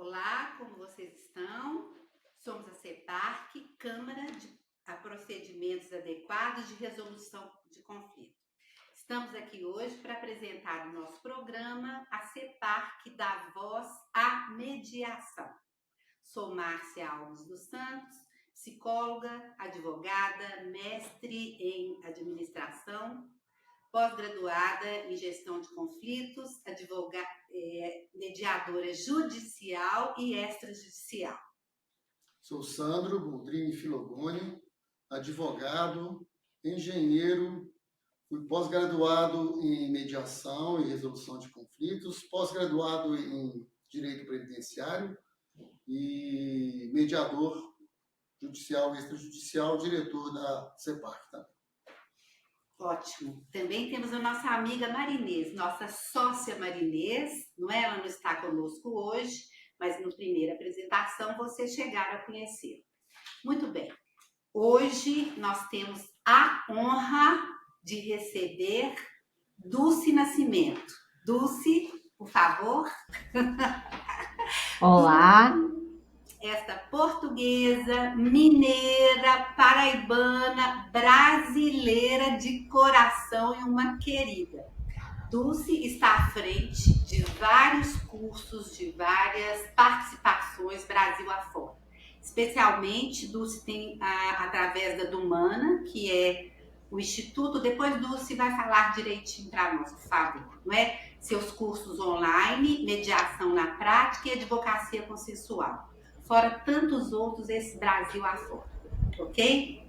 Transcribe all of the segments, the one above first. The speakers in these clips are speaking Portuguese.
Olá, como vocês estão? Somos a CEPARC, Câmara a Procedimentos Adequados de Resolução de Conflito. Estamos aqui hoje para apresentar o nosso programa, a CEPARC dá voz à mediação. Sou Márcia Alves dos Santos, psicóloga, advogada, mestre em administração, pós-graduada em gestão de conflitos, mediadora judicial e extrajudicial. Sou Sandro Boldrini Filogoni, advogado, engenheiro, fui pós-graduado em mediação e resolução de conflitos, pós-graduado em direito previdenciário e mediador judicial e extrajudicial, diretor da CEPARC também. Ótimo. Também temos a nossa amiga Marinês, nossa sócia Marinês, não é? Ela não está conosco hoje, mas na primeira apresentação vocês chegaram a conhecer. Muito bem. Hoje nós temos a honra de receber Dulce Nascimento. Dulce, por favor. Olá. Esta portuguesa, mineira, paraibana, brasileira de coração e uma querida. Dulce está à frente de vários cursos, de várias participações Brasil afora. Especialmente, Dulce tem, através da Dumana, que é o Instituto, depois Dulce vai falar direitinho para nós, por favor, não é? Seus cursos online, mediação na prática e advocacia consensual. Fora tantos outros, esse Brasil afora, ok?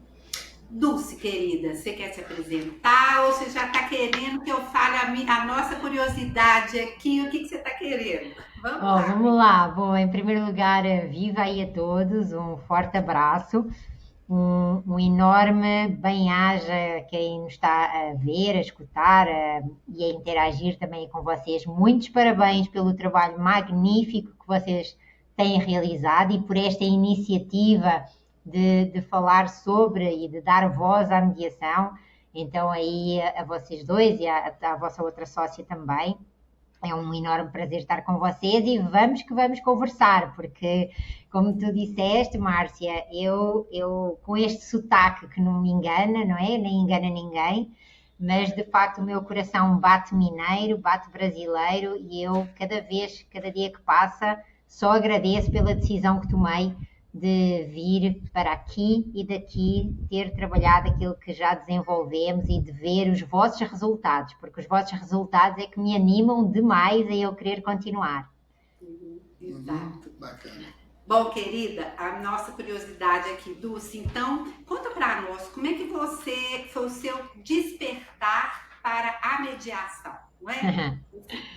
Dulce, querida, você quer se apresentar ou você já está querendo que eu fale a nossa curiosidade aqui? O que você está querendo? Vamos lá. Bom, em primeiro lugar, viva aí a todos, um forte abraço, um enorme bem-aja quem nos está a ver, a escutar e a interagir também com vocês. Muitos parabéns pelo trabalho magnífico que vocês têm realizado e por esta iniciativa de falar sobre e de dar voz à mediação. Então aí a vocês dois e a vossa outra sócia também. É um enorme prazer estar com vocês e vamos conversar, porque como tu disseste, Márcia, eu com este sotaque que não me engana, não é? Nem engana ninguém, mas de facto o meu coração bate mineiro, bate brasileiro e eu cada dia que passa, só agradeço pela decisão que tomei de vir para aqui e daqui ter trabalhado aquilo que já desenvolvemos e de ver os vossos resultados, porque os vossos resultados é que me animam demais a eu querer continuar. Exato. Bacana. Bom, querida, a nossa curiosidade aqui, Dulce, então, conta para nós como é que foi o seu despertar para a mediação, não é?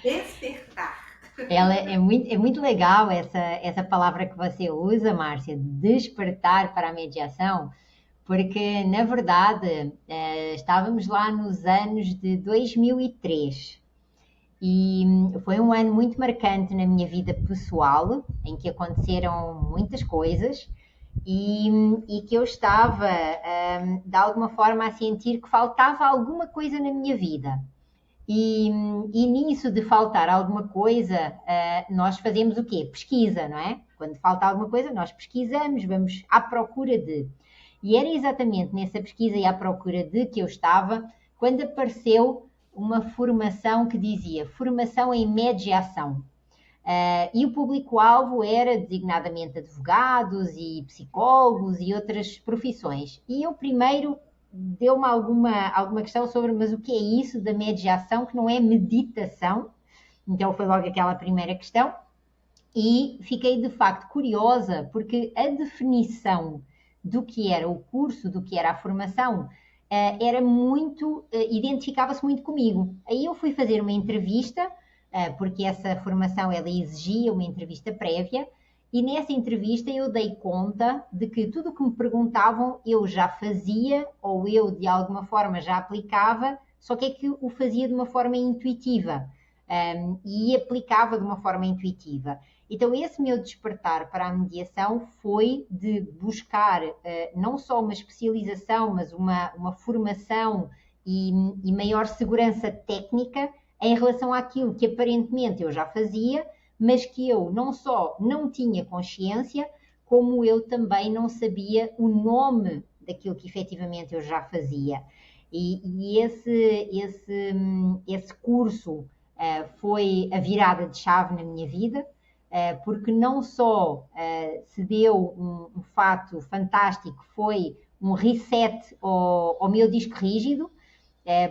Despertar. Ela é muito legal essa palavra que você usa, Márcia, despertar para a mediação, porque, na verdade, estávamos lá nos anos de 2003 e foi um ano muito marcante na minha vida pessoal, em que aconteceram muitas coisas e que eu estava, de alguma forma, a sentir que faltava alguma coisa na minha vida. E nisso de faltar alguma coisa, nós fazemos o quê? Pesquisa, não é? Quando falta alguma coisa, nós pesquisamos, vamos à procura de. E era exatamente nessa pesquisa e à procura de que eu estava, quando apareceu uma formação que dizia formação em mediação. E o público-alvo era designadamente advogados e psicólogos e outras profissões. E eu primeiro deu-me alguma questão sobre, mas o que é isso da mediação, que não é meditação? Então foi logo aquela primeira questão. E fiquei de facto curiosa, porque a definição do que era o curso, do que era a formação, era muito, identificava-se muito comigo. Aí eu fui fazer uma entrevista, porque essa formação ela exigia uma entrevista prévia, e nessa entrevista eu dei conta de que tudo o que me perguntavam eu já fazia ou eu de alguma forma já aplicava, só que é que o fazia de uma forma intuitiva e aplicava de uma forma intuitiva. Então esse meu despertar para a mediação foi de buscar não só uma especialização, mas uma formação e maior segurança técnica em relação àquilo que aparentemente eu já fazia, mas que eu não só não tinha consciência, como eu também não sabia o nome daquilo que efetivamente eu já fazia. E esse curso foi a virada de chave na minha vida, porque não só se deu um fato fantástico, foi um reset ao meu disco rígido,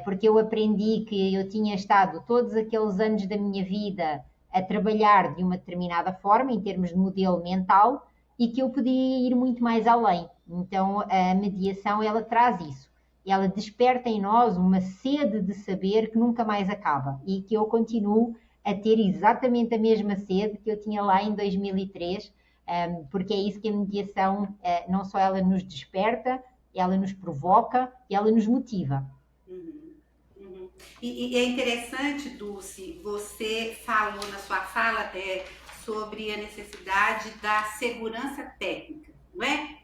porque eu aprendi que eu tinha estado todos aqueles anos da minha vida a trabalhar de uma determinada forma, em termos de modelo mental, e que eu podia ir muito mais além. Então, a mediação, ela traz isso. Ela desperta em nós uma sede de saber que nunca mais acaba e que eu continuo a ter exatamente a mesma sede que eu tinha lá em 2003, porque é isso que a mediação, não só ela nos desperta, ela nos provoca e ela nos motiva. Uhum, uhum. E é interessante, Dulce, você falou na sua fala sobre a necessidade da segurança técnica, não é?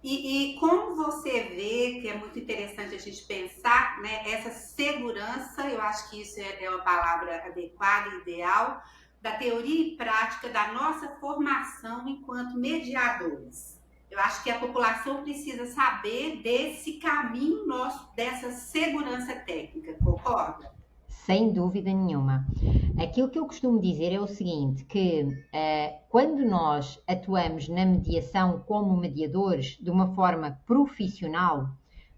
E como você vê, que é muito interessante a gente pensar, né, essa segurança, eu acho que isso é uma palavra adequada e ideal, da teoria e prática da nossa formação enquanto mediadores. Eu acho que a população precisa saber desse caminho nosso, dessa segurança técnica, concorda? Sem dúvida nenhuma. Aquilo que eu costumo dizer é o seguinte, que quando nós atuamos na mediação como mediadores de uma forma profissional,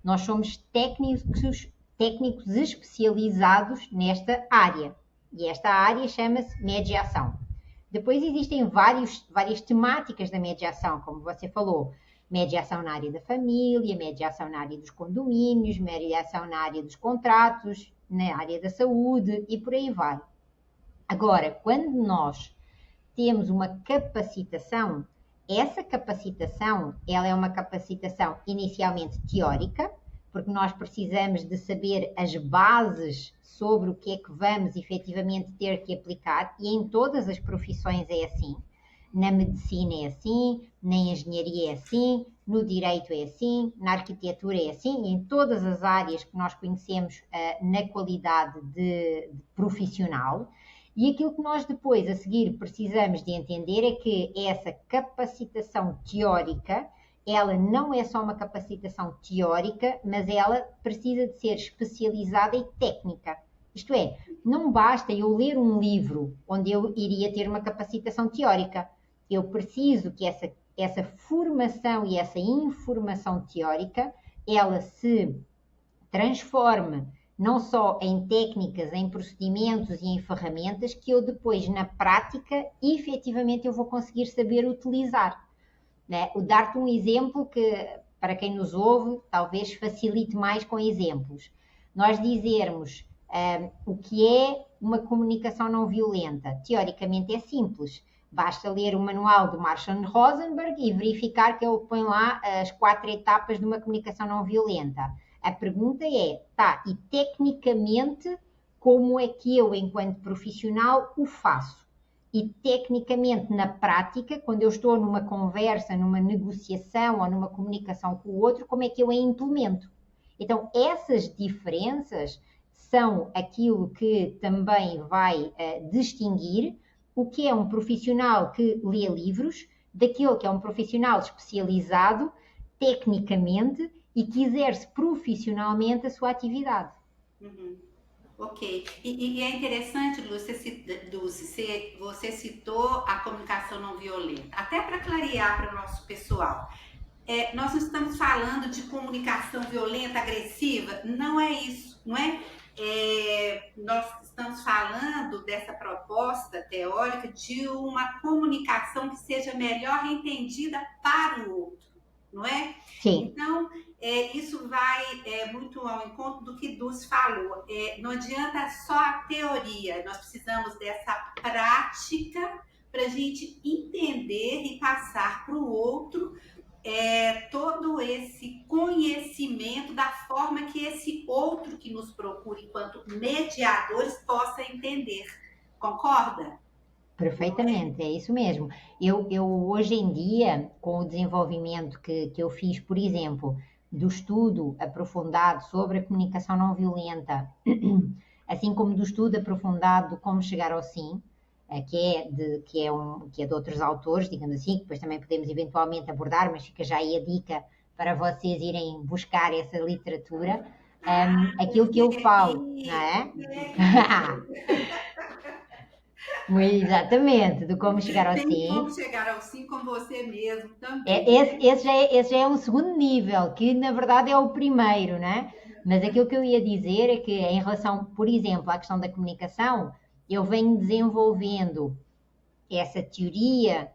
nós somos técnicos especializados nesta área. E esta área chama-se mediação. Depois existem várias temáticas da mediação, como você falou. Mediação na área da família, mediação na área dos condomínios, mediação na área dos contratos, na área da saúde e por aí vai. Agora, quando nós temos uma capacitação, essa capacitação, ela é uma capacitação inicialmente teórica, porque nós precisamos de saber as bases sobre o que é que vamos efetivamente ter que aplicar, e em todas as profissões é assim. Na medicina é assim, na engenharia é assim, no direito é assim, na arquitetura é assim, em todas as áreas que nós conhecemos na qualidade de profissional. E aquilo que nós depois, a seguir, precisamos de entender é que essa capacitação teórica, ela não é só uma capacitação teórica, mas ela precisa de ser especializada e técnica. Isto é, não basta eu ler um livro onde eu iria ter uma capacitação teórica. Eu preciso que essa formação e essa informação teórica, ela se transforme não só em técnicas, em procedimentos e em ferramentas que eu depois, na prática, efetivamente eu vou conseguir saber utilizar. Né? Dar-te um exemplo que, para quem nos ouve, talvez facilite mais com exemplos. Nós dizermos o que é uma comunicação não violenta. Teoricamente é simples. Basta ler o manual do Marshall Rosenberg e verificar que ele põe lá as 4 etapas de uma comunicação não violenta. A pergunta é, e tecnicamente, como é que eu, enquanto profissional, o faço? E tecnicamente, na prática, quando eu estou numa conversa, numa negociação ou numa comunicação com o outro, como é que eu a implemento? Então, essas diferenças são aquilo que também vai distinguir o que é um profissional que lê livros daquele que é um profissional especializado tecnicamente e que exerce profissionalmente a sua atividade. Uhum. Ok. E é interessante, Dulce, você citou a comunicação não violenta. Até para clarear para o nosso pessoal, nós não estamos falando de comunicação violenta, agressiva, não é isso, não é? Nós estamos falando dessa proposta teórica de uma comunicação que seja melhor entendida para o outro, não é? Sim. Então, isso vai muito ao encontro do que Dulce falou. Não adianta só a teoria, nós precisamos dessa prática para a gente entender e passar para o outro todo esse conhecimento da forma que esse outro que nos procura enquanto mediadores possa entender. Concorda? Perfeitamente, é isso mesmo. Eu hoje em dia, com o desenvolvimento que eu fiz, por exemplo, do estudo aprofundado sobre a comunicação não violenta, assim como do estudo aprofundado de como chegar ao sim, que é de outros autores, digamos assim, que depois também podemos eventualmente abordar, mas fica já aí a dica para vocês irem buscar essa literatura. Aquilo que eu falo, não é? Exatamente, do como chegar ao Tem sim. como chegar ao sim com você mesmo também. Esse já é um segundo nível, que na verdade é o primeiro, né? Mas aquilo que eu ia dizer é que, em relação, por exemplo, à questão da comunicação, eu venho desenvolvendo essa teoria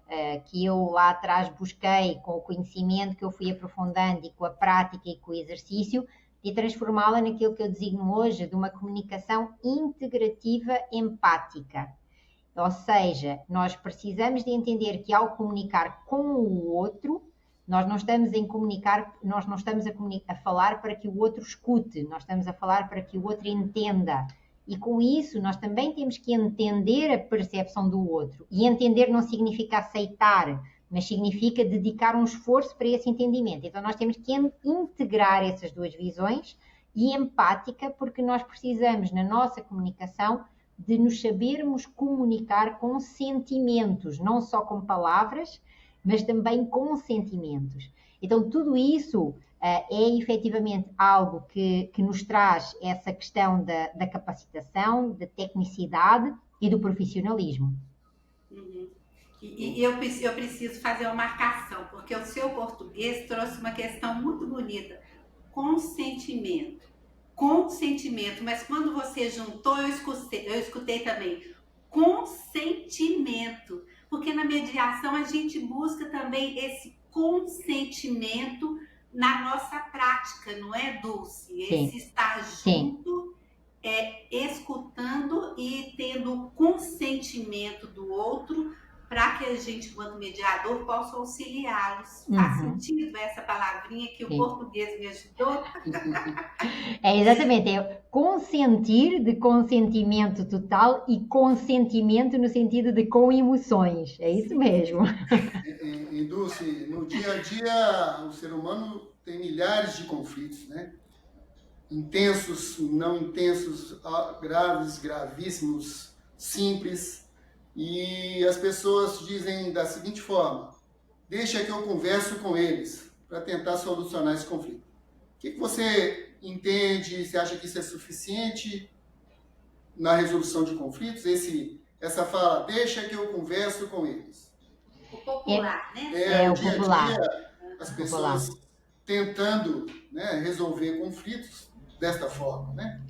que eu lá atrás busquei com o conhecimento que eu fui aprofundando e com a prática e com o exercício, e transformá-la naquilo que eu designo hoje de uma comunicação integrativa empática. Ou seja, nós precisamos de entender que ao comunicar com o outro, nós não estamos a falar para que o outro escute, nós estamos a falar para que o outro entenda. E com isso, nós também temos que entender a percepção do outro. E entender não significa aceitar, mas significa dedicar um esforço para esse entendimento. Então, nós temos que integrar essas duas visões e empática, porque nós precisamos, na nossa comunicação, de nos sabermos comunicar com sentimentos, não só com palavras, mas também com sentimentos. Então, tudo isso é efetivamente algo que nos traz essa questão da capacitação, da tecnicidade e do profissionalismo. Uhum. E eu preciso fazer uma marcação, porque o seu português trouxe uma questão muito bonita: consentimento. Consentimento, mas quando você juntou, eu escutei também consentimento, porque na mediação a gente busca também esse consentimento na nossa prática, não é, Dulce? Sim. Esse estar junto, escutando e tendo o consentimento do outro, para que a gente, enquanto mediador, possa auxiliá-los. Faz sentido essa palavrinha que o português me ajudou? Exatamente, é consentir de consentimento total e consentimento no sentido de com emoções, é isso mesmo. E Dulce, no dia a dia o ser humano tem milhares de conflitos, né? Intensos, não intensos, graves, gravíssimos, simples. E as pessoas dizem da seguinte forma: deixa que eu converso com eles para tentar solucionar esse conflito. O que você entende? Você acha que isso é suficiente na resolução de conflitos? Essa fala, deixa que eu converso com eles. O popular, né? O dia popular. A dia, as pessoas tentando, né, resolver conflitos desta forma, né?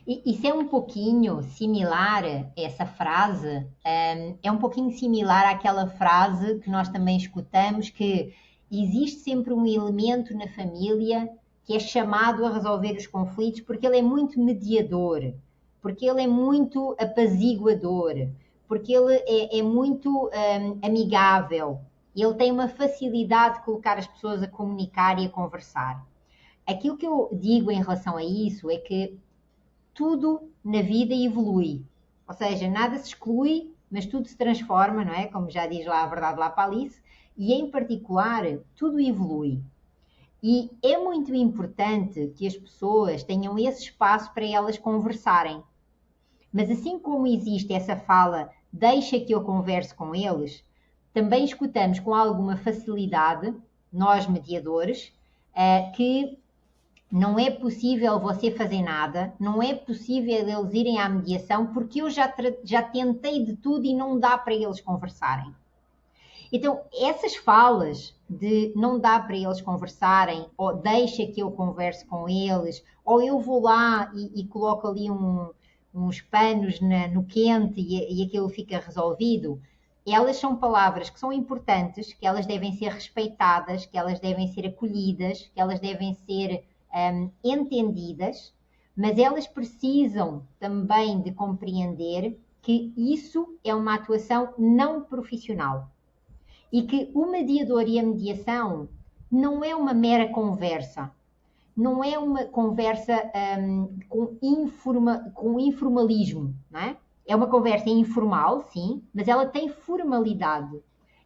Isso é um pouquinho similar, essa frase, é um pouquinho similar àquela frase que nós também escutamos, que existe sempre um elemento na família que é chamado a resolver os conflitos porque ele é muito mediador, porque ele é muito apaziguador, porque ele é muito amigável, e ele tem uma facilidade de colocar as pessoas a comunicar e a conversar. Aquilo que eu digo em relação a isso é que tudo na vida evolui, ou seja, nada se exclui, mas tudo se transforma, não é? Como já diz lá a verdade lá para Alice, e em particular, tudo evolui. E é muito importante que as pessoas tenham esse espaço para elas conversarem. Mas assim como existe essa fala, deixa que eu converse com eles, também escutamos com alguma facilidade, nós mediadores, que não é possível você fazer nada, não é possível eles irem à mediação porque eu já tentei de tudo e não dá para eles conversarem. Então, essas falas de não dá para eles conversarem, ou deixa que eu converse com eles, ou eu vou lá e coloco ali uns panos no quente e aquilo fica resolvido, elas são palavras que são importantes, que elas devem ser respeitadas, que elas devem ser acolhidas, que elas devem ser entendidas, mas elas precisam também de compreender que isso é uma atuação não profissional e que o mediador e a mediação não é uma mera conversa, não é uma conversa com informalismo, não é? É uma conversa informal, sim, mas ela tem formalidade.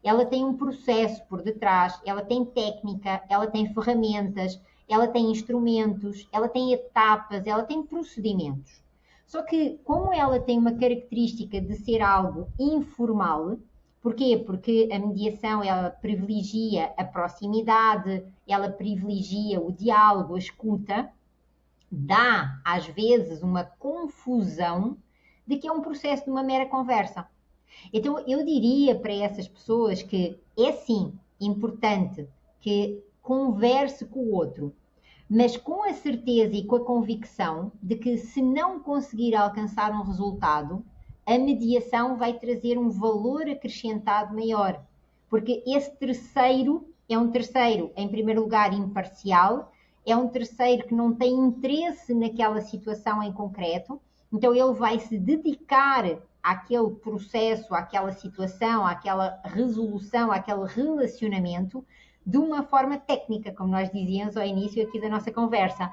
Ela tem um processo por detrás, ela tem técnica, ela tem ferramentas, ela tem instrumentos, ela tem etapas, ela tem procedimentos. Só que, como ela tem uma característica de ser algo informal, porquê? Porque a mediação, ela privilegia a proximidade, ela privilegia o diálogo, a escuta, dá, às vezes, uma confusão de que é um processo de uma mera conversa. Então, eu diria para essas pessoas que é sim importante que converse com o outro, mas com a certeza e com a convicção de que se não conseguir alcançar um resultado, a mediação vai trazer um valor acrescentado maior. Porque esse terceiro é um terceiro, em primeiro lugar, imparcial, é um terceiro que não tem interesse naquela situação em concreto, então ele vai se dedicar àquele processo, àquela situação, àquela resolução, àquele relacionamento, de uma forma técnica, como nós dizíamos ao início aqui da nossa conversa,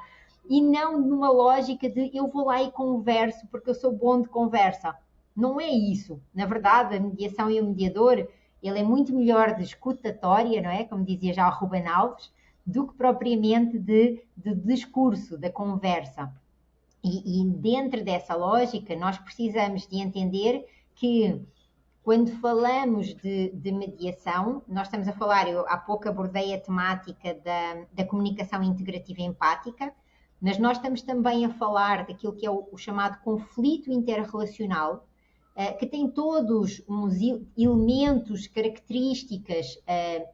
e não numa lógica de eu vou lá e converso porque eu sou bom de conversa. Não é isso. Na verdade, a mediação e o mediador, ele é muito melhor de escutatória, não é? Como dizia já o Ruben Alves, do que propriamente de discurso, da conversa. E dentro dessa lógica, nós precisamos de entender que quando falamos de mediação, nós estamos a falar, eu há pouco abordei a temática da comunicação integrativa empática, mas nós estamos também a falar daquilo que é o chamado conflito interrelacional, que tem todos uns elementos, características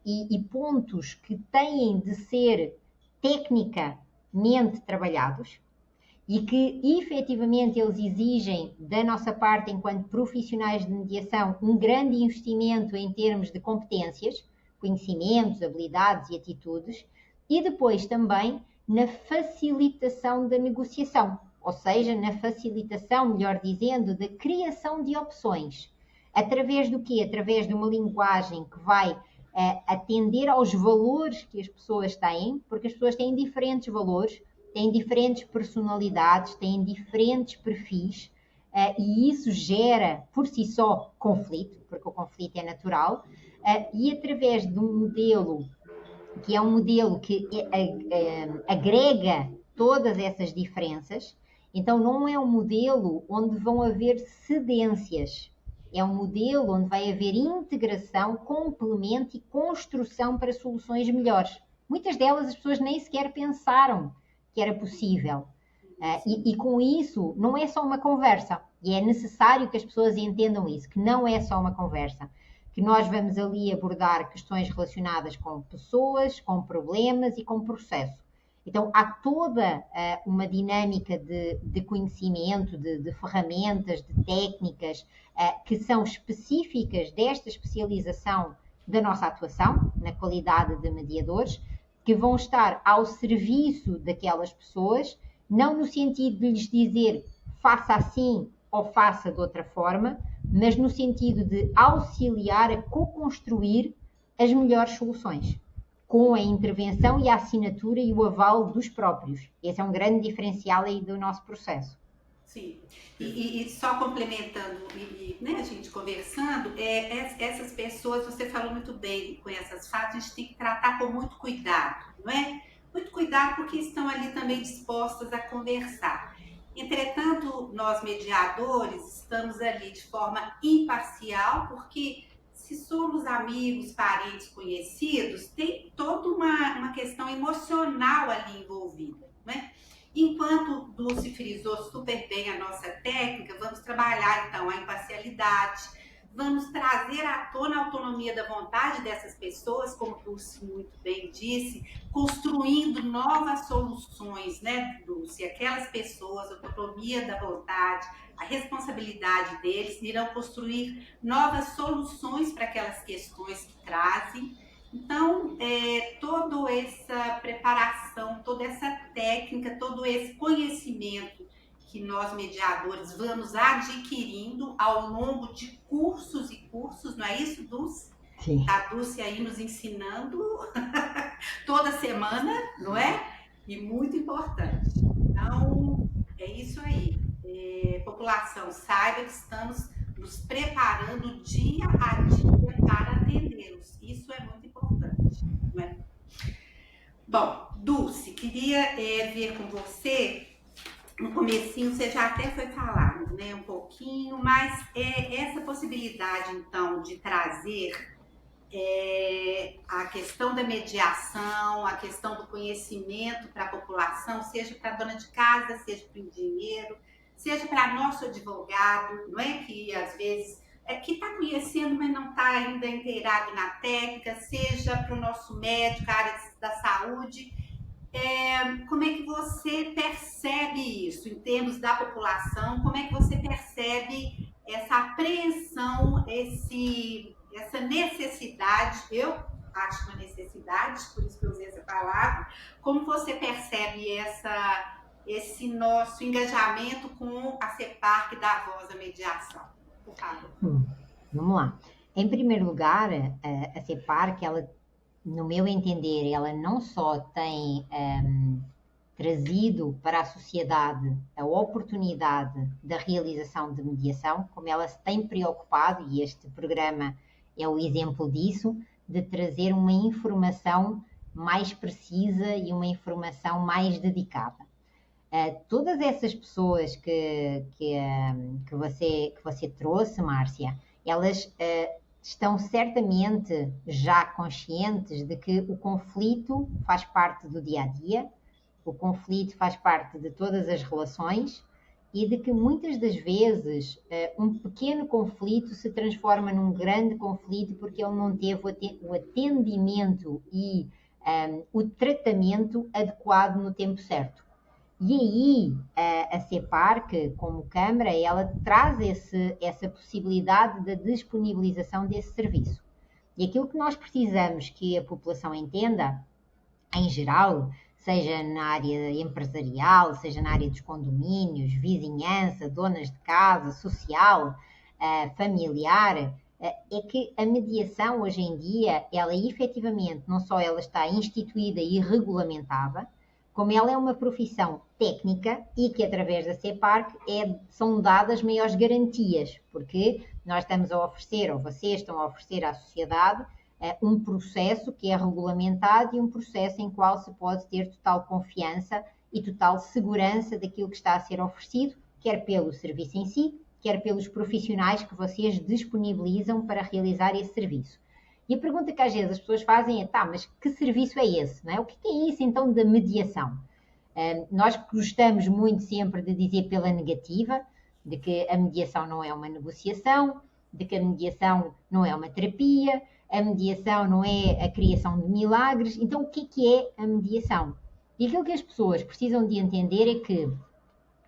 e pontos que têm de ser tecnicamente trabalhados, e que efetivamente eles exigem da nossa parte, enquanto profissionais de mediação, um grande investimento em termos de competências, conhecimentos, habilidades e atitudes, e depois também na facilitação da negociação, ou seja, na facilitação, melhor dizendo, da criação de opções. Através do quê? Através de uma linguagem que vai atender aos valores que as pessoas têm, porque as pessoas têm diferentes valores, têm diferentes personalidades, têm diferentes perfis, e isso gera, por si só, conflito, porque o conflito é natural, e através de um modelo, que é um modelo que agrega todas essas diferenças, então não é um modelo onde vão haver cedências, é um modelo onde vai haver integração, complemento e construção para soluções melhores. Muitas delas as pessoas nem sequer pensaram que era possível. E com isso, não é só uma conversa. E é necessário que as pessoas entendam isso, que não é só uma conversa. Que nós vamos ali abordar questões relacionadas com pessoas, com problemas e com processo. Então, há toda uma dinâmica de conhecimento, de ferramentas, de técnicas que são específicas desta especialização da nossa atuação, na qualidade de mediadores, que vão estar ao serviço daquelas pessoas, não no sentido de lhes dizer faça assim ou faça de outra forma, mas no sentido de auxiliar a co-construir as melhores soluções, com a intervenção e a assinatura e o aval dos próprios. Esse é um grande diferencial aí do nosso processo. Sim, e só complementando, né, a gente conversando, essas pessoas, você falou muito bem com essas fases, a gente tem que tratar com muito cuidado, não é? Muito cuidado porque estão ali também dispostas a conversar. Entretanto, nós mediadores estamos ali de forma imparcial, porque se somos amigos, parentes, conhecidos, tem toda uma questão emocional ali envolvida, né? Enquanto Dulce frisou super bem a nossa técnica, vamos trabalhar então a imparcialidade, vamos trazer à tona a autonomia da vontade dessas pessoas, como Dulce muito bem disse, construindo novas soluções, né, Dulce? Aquelas pessoas, a autonomia da vontade, a responsabilidade deles, irão construir novas soluções para aquelas questões que trazem. Então, toda essa preparação, toda essa técnica, todo esse conhecimento que nós mediadores vamos adquirindo ao longo de cursos e cursos, não é isso, Dulce? Sim. A Dulce aí nos ensinando toda semana, não é? E muito importante. Então, é isso aí. População, saiba que estamos nos preparando dia a dia para atendê-los. Isso é muito importante, não é? Bom, Dulce, queria ver com você no comecinho você já até foi falando, né, um pouquinho, mas essa possibilidade, então, de trazer a questão da mediação, a questão do conhecimento para a população, seja para a dona de casa, seja para o engenheiro, seja para nosso advogado, não é? Que às vezes que está conhecendo, mas não está ainda inteirado na técnica, seja para o nosso médico, a área da saúde. Como é que você percebe isso em termos da população? Como é que você percebe essa apreensão, essa necessidade? Eu acho uma necessidade, por isso que eu usei essa palavra. Como você percebe esse nosso engajamento com a CEPAR, que dá voz à mediação? Por favor. Vamos lá. Em primeiro lugar, a CEPAR, que ela, no meu entender, ela não só tem trazido para a sociedade a oportunidade da realização de mediação, como ela se tem preocupado, e este programa é o exemplo disso, de trazer uma informação mais precisa e uma informação mais dedicada. Todas essas pessoas que você trouxe, Márcia, elas estão certamente já conscientes de que o conflito faz parte do dia-a-dia, o conflito faz parte de todas as relações e de que muitas das vezes um pequeno conflito se transforma num grande conflito porque ele não teve o atendimento e o tratamento adequado no tempo certo. E aí a CEPAR, como Câmara, ela traz essa possibilidade da disponibilização desse serviço. E aquilo que nós precisamos que a população entenda, em geral, seja na área empresarial, seja na área dos condomínios, vizinhança, donas de casa, social, familiar, é que a mediação hoje em dia, ela efetivamente, não só ela está instituída e regulamentada, como ela é uma profissão técnica e que através da CEPAR são dadas maiores garantias, porque nós estamos a oferecer, ou vocês estão a oferecer à sociedade, um processo que é regulamentado e um processo em qual se pode ter total confiança e total segurança daquilo que está a ser oferecido, quer pelo serviço em si, quer pelos profissionais que vocês disponibilizam para realizar esse serviço. E a pergunta que às vezes as pessoas fazem é, mas que serviço é esse? Não é? O que é isso então da mediação? Nós gostamos muito sempre de dizer pela negativa, de que a mediação não é uma negociação, de que a mediação não é uma terapia, a mediação não é a criação de milagres. Então, o que é a mediação? E aquilo que as pessoas precisam de entender é que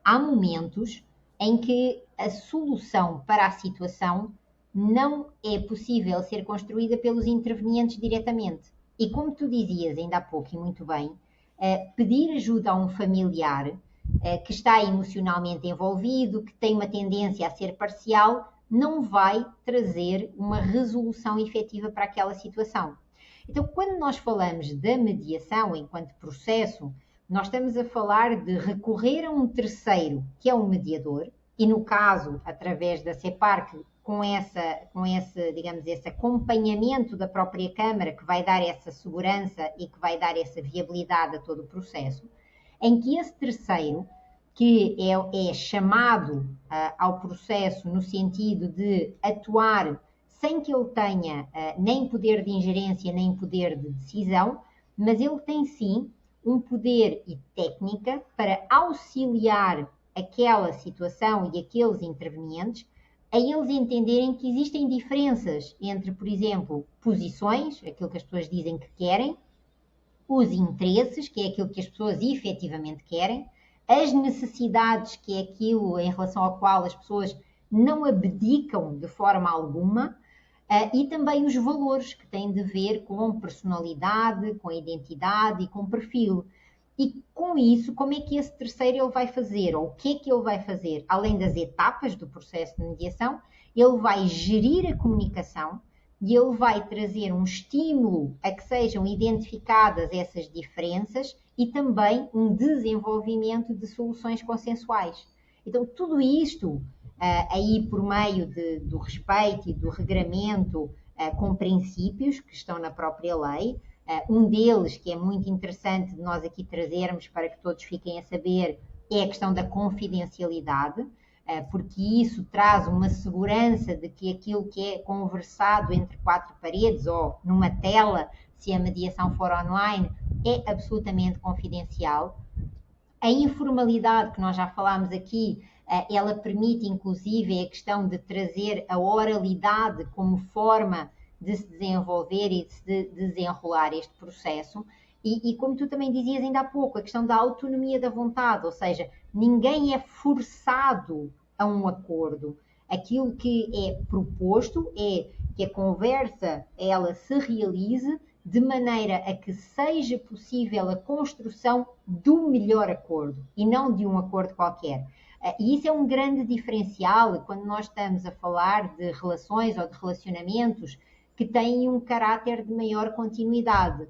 há momentos em que a solução para a situação não é possível ser construída pelos intervenientes diretamente. E como tu dizias ainda há pouco e muito bem, pedir ajuda a um familiar que está emocionalmente envolvido, que tem uma tendência a ser parcial, não vai trazer uma resolução efetiva para aquela situação. Então, quando nós falamos da mediação enquanto processo, nós estamos a falar de recorrer a um terceiro, que é um mediador, e no caso, através da CEPAR, com esse, digamos, esse acompanhamento da própria Câmara, que vai dar essa segurança e que vai dar essa viabilidade a todo o processo, em que esse terceiro, que é chamado ao processo no sentido de atuar sem que ele tenha nem poder de ingerência, nem poder de decisão, mas ele tem sim um poder e técnica para auxiliar aquela situação e aqueles intervenientes a eles entenderem que existem diferenças entre, por exemplo, posições, aquilo que as pessoas dizem que querem, os interesses, que é aquilo que as pessoas efetivamente querem, as necessidades, que é aquilo em relação ao qual as pessoas não abdicam de forma alguma, e também os valores, que têm de ver com personalidade, com identidade e com perfil. E com isso, como é que esse terceiro ele vai fazer? Ou o que é que ele vai fazer? Além das etapas do processo de mediação, ele vai gerir a comunicação e ele vai trazer um estímulo a que sejam identificadas essas diferenças e também um desenvolvimento de soluções consensuais. Então, tudo isto, aí por meio do respeito e do regramento com princípios que estão na própria lei, um deles, que é muito interessante de nós aqui trazermos para que todos fiquem a saber, é a questão da confidencialidade, porque isso traz uma segurança de que aquilo que é conversado entre quatro paredes ou numa tela, se a mediação for online, é absolutamente confidencial. A informalidade, que nós já falámos aqui, ela permite inclusive a questão de trazer a oralidade como forma de se desenvolver e de se desenrolar este processo. E como tu também dizias ainda há pouco, a questão da autonomia da vontade, ou seja, ninguém é forçado a um acordo. Aquilo que é proposto é que a conversa ela se realize de maneira a que seja possível a construção do melhor acordo e não de um acordo qualquer. E isso é um grande diferencial quando nós estamos a falar de relações ou de relacionamentos que têm um caráter de maior continuidade.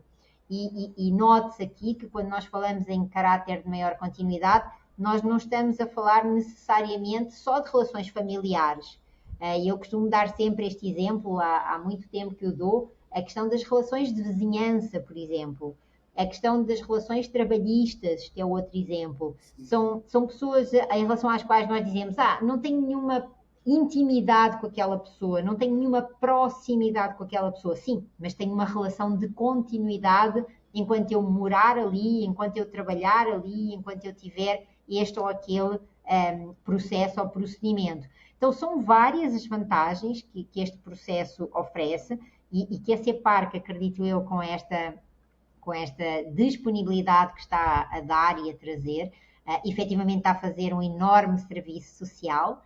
E note-se aqui que quando nós falamos em caráter de maior continuidade, nós não estamos a falar necessariamente só de relações familiares. Eu costumo dar sempre este exemplo, há muito tempo que eu dou, a questão das relações de vizinhança, por exemplo. A questão das relações trabalhistas, que é outro exemplo. São pessoas em relação às quais nós dizemos, não tenho nenhuma intimidade com aquela pessoa, não tenho nenhuma proximidade com aquela pessoa. Sim, mas tenho uma relação de continuidade enquanto eu morar ali, enquanto eu trabalhar ali, enquanto eu tiver este ou aquele processo ou procedimento. Então, são várias as vantagens que este processo oferece e que a CEPAR, acredito eu, com esta disponibilidade que está a dar e a trazer, efetivamente está a fazer um enorme serviço social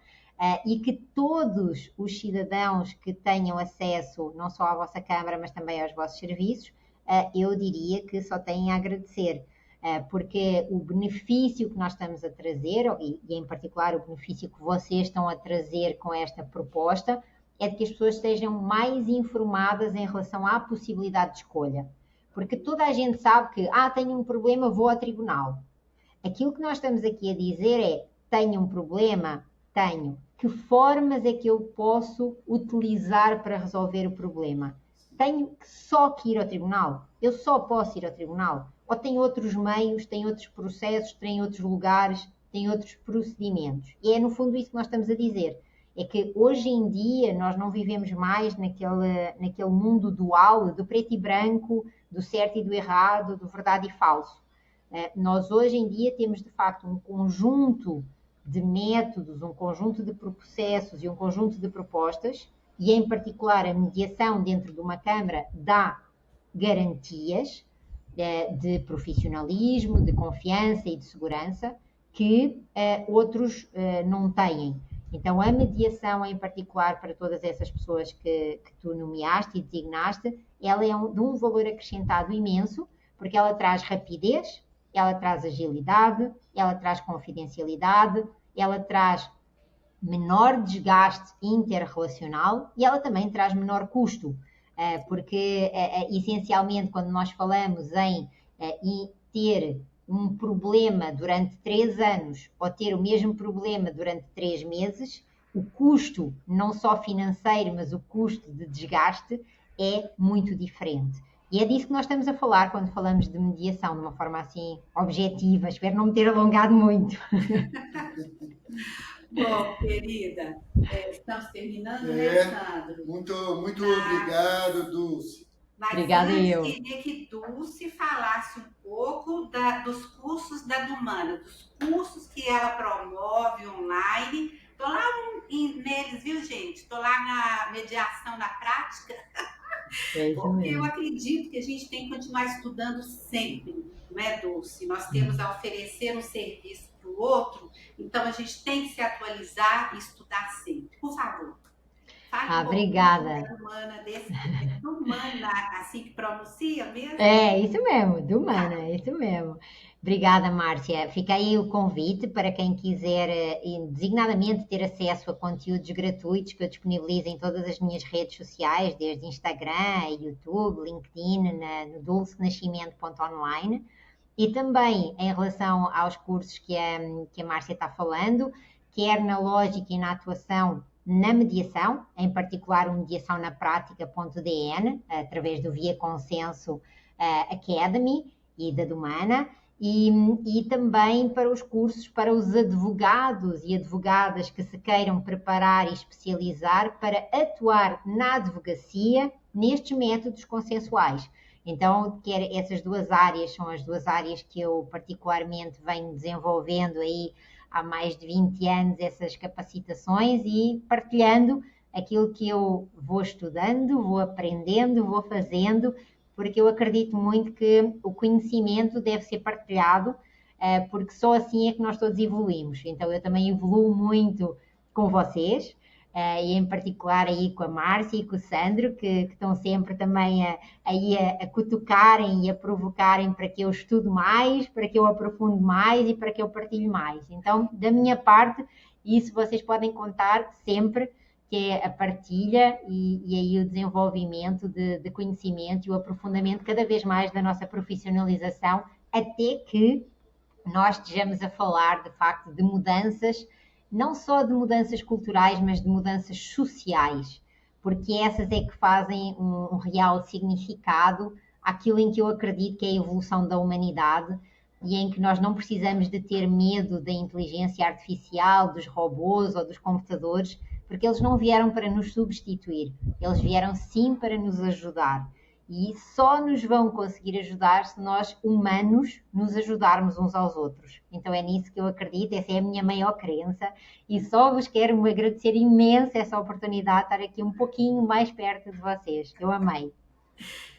e que todos os cidadãos que tenham acesso não só à vossa Câmara, mas também aos vossos serviços, eu diria que só têm a agradecer, porque o benefício que nós estamos a trazer, e em particular o benefício que vocês estão a trazer com esta proposta, é de que as pessoas estejam mais informadas em relação à possibilidade de escolha. Porque toda a gente sabe que, tenho um problema, vou ao tribunal. Aquilo que nós estamos aqui a dizer é, tenho um problema? Tenho. Que formas é que eu posso utilizar para resolver o problema? Tenho só que ir ao tribunal? Eu só posso ir ao tribunal? Ou tem outros meios, tem outros processos, tem outros lugares, tem outros procedimentos? E é no fundo isso que nós estamos a dizer. É que hoje em dia nós não vivemos mais naquele mundo dual, do preto e branco, do certo e do errado, do verdade e falso. Nós hoje em dia temos de facto um conjunto de métodos, um conjunto de processos e um conjunto de propostas, e em particular a mediação dentro de uma Câmara dá garantias de profissionalismo, de confiança e de segurança que outros não têm. Então, a mediação, em particular, para todas essas pessoas que tu nomeaste e designaste, ela é de um valor acrescentado imenso, porque ela traz rapidez, ela traz agilidade, ela traz confidencialidade, ela traz menor desgaste interrelacional e ela também traz menor custo, porque, essencialmente, quando nós falamos em ter um problema durante 3 anos ou ter o mesmo problema durante 3 meses, o custo, não só financeiro, mas o custo de desgaste é muito diferente. E é disso que nós estamos a falar quando falamos de mediação, de uma forma assim objetiva. Espero não me ter alongado muito. Bom, querida, estamos terminando, né, Sandro? Muito obrigado, Dulce. Mas Obrigada, eu queria que Dulce falasse um pouco dos cursos da Dumana, dos cursos que ela promove online. Estou lá neles, viu, gente? Estou lá na mediação na prática, porque eu acredito que a gente tem que continuar estudando sempre, não é, Dulce? Nós temos a oferecer um serviço para o outro, então a gente tem que se atualizar e estudar sempre. Por favor. Obrigada. Dumana, assim que pronuncia mesmo? Isso mesmo, Dumana, isso mesmo. Obrigada, Márcia. Fica aí o convite para quem quiser, designadamente, ter acesso a conteúdos gratuitos que eu disponibilizo em todas as minhas redes sociais, desde Instagram, YouTube, LinkedIn, no dulcenascimento.online. E também em relação aos cursos que a Márcia está falando, quer na lógica e na atuação na mediação, em particular o mediação na prática.dn, através do Via Consenso Academy e da Dumana, e também para os cursos para os advogados e advogadas que se queiram preparar e especializar para atuar na advocacia nestes métodos consensuais. Então, essas duas áreas são as duas áreas que eu particularmente venho desenvolvendo aí há mais de 20 anos, essas capacitações, e partilhando aquilo que eu vou estudando, vou aprendendo, vou fazendo, porque eu acredito muito que o conhecimento deve ser partilhado, porque só assim é que nós todos evoluímos. Então eu também evoluo muito com vocês, e em particular aí com a Márcia e com o Sandro, que estão sempre também a cutucarem e a provocarem para que eu estude mais, para que eu aprofunde mais e para que eu partilhe mais. Então, da minha parte, isso vocês podem contar sempre, que é a partilha e aí o desenvolvimento de conhecimento e o aprofundamento cada vez mais da nossa profissionalização, até que nós estejamos a falar, de facto, de mudanças, não só de mudanças culturais, mas de mudanças sociais, porque essas é que fazem um real significado àquilo em que eu acredito que é a evolução da humanidade e em que nós não precisamos de ter medo da inteligência artificial, dos robôs ou dos computadores, porque eles não vieram para nos substituir, eles vieram sim para nos ajudar. E só nos vão conseguir ajudar se nós, humanos, nos ajudarmos uns aos outros. Então é nisso que eu acredito, essa é a minha maior crença, e só vos quero agradecer imenso essa oportunidade de estar aqui um pouquinho mais perto de vocês. Eu amei.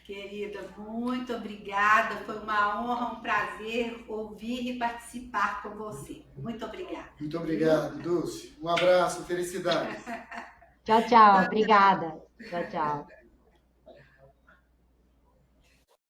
Querida, muito obrigada. Foi uma honra, um prazer ouvir e participar com você. Muito obrigada. Muito obrigado, Dulce. Um abraço, felicidades. Tchau, tchau. Obrigada. Tchau, tchau.